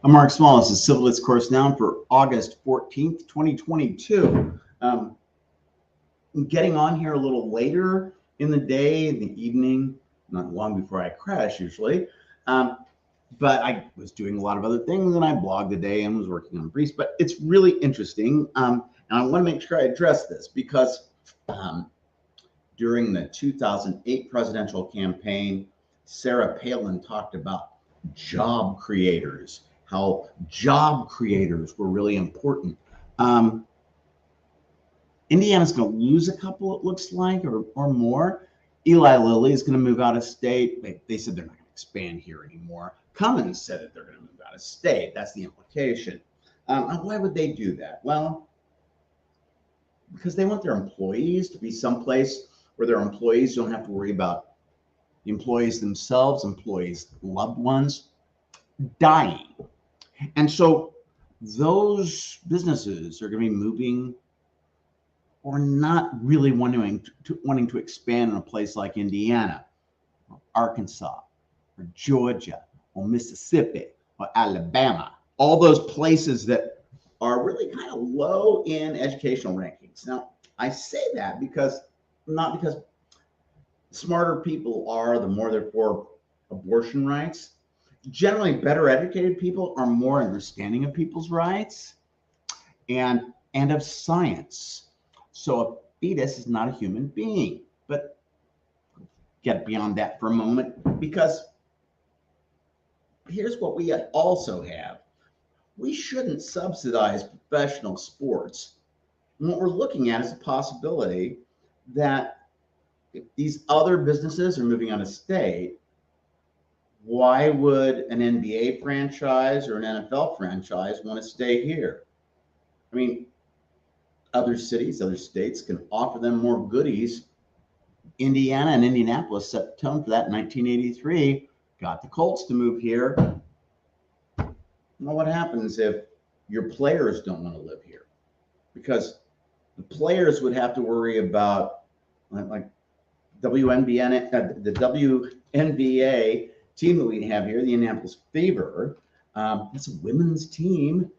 I'm Mark Small. This is Civil Discourse Now for August 14th, 2022. I'm getting on here a little later in the day, in the evening, not long before I crash usually. But I was doing a lot of other things and I blogged today and was working on briefs. But it's really interesting. And I want to make sure I address this because during the 2008 presidential campaign, Sarah Palin talked about job creators, how job creators were really important. Indiana's going to lose a couple, it looks like, or more. Eli Lilly is going to move out of state. They said they're not going to expand here anymore. Cummins said that they're going to move out of state. That's the implication. Why would they do that? Well, because they want their employees to be someplace where their employees don't have to worry about the employees themselves, employees' loved ones dying. And so those businesses are going to be moving or not really wanting to expand in a place like Indiana, or Arkansas, or Georgia, or Mississippi, or Alabama, all those places that are really kind of low in educational rankings. Now, I say that not because smarter people are, the more they're for abortion rights. Generally, better educated people are more understanding of people's rights and of science. So a fetus is not a human being. But get beyond that for a moment, because here's what we also have. We shouldn't subsidize professional sports. And what we're looking at is a possibility that if these other businesses are moving out of state, why would an NBA franchise or an NFL franchise want to stay here? I mean, other cities, other states can offer them more goodies. Indiana and Indianapolis set the tone for that in 1983, got the Colts to move here. Well, what happens if your players don't want to live here? Because the players would have to worry about like the WNBA team that we have here, the Indianapolis Fever. It's a women's team.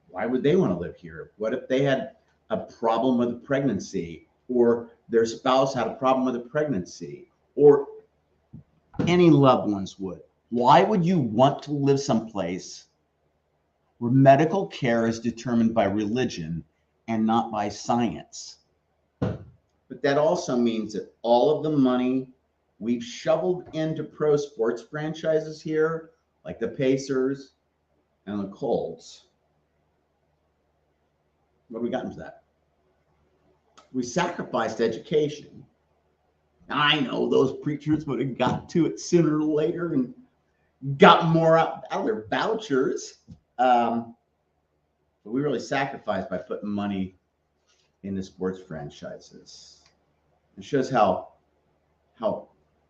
Why would they want to live here? What if they had a problem with a pregnancy, or their spouse had a problem with a pregnancy, or any loved ones would? Why would you want to live someplace where medical care is determined by religion and not by science? But that also means that all of the money we've shoveled into pro sports franchises here, like the Pacers and the Colts, what have we gotten to that? We sacrificed education. I know those preachers would have got to it sooner or later and got more out of their vouchers. But we really sacrificed by putting money into sports franchises. It shows how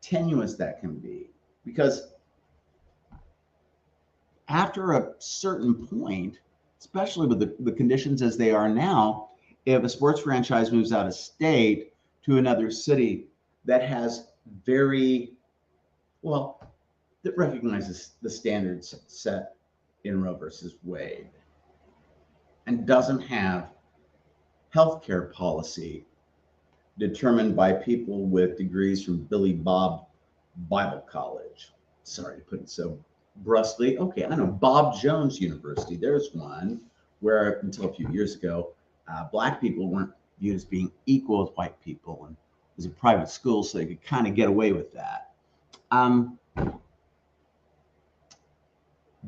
tenuous that can be. Because after a certain point, especially with the conditions as they are now, if a sports franchise moves out of state to another city that has that recognizes the standards set in Roe versus Wade and doesn't have healthcare policy determined by people with degrees from Billy Bob Bible College. Sorry to put it so brusquely. Okay, I know Bob Jones University. There's one where until a few years ago, Black people weren't viewed as being equal with white people, and it was a private school, so they could kind of get away with that.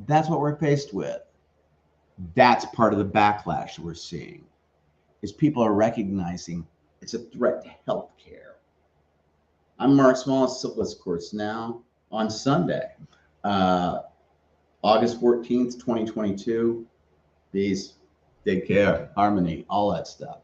That's what we're faced with. That's part of the backlash we're seeing, is people are recognizing it's a threat to health care. I'm Mark Small, Civil Discourse Now on Sunday, August 14th, 2022. Peace, take care, harmony, all that stuff.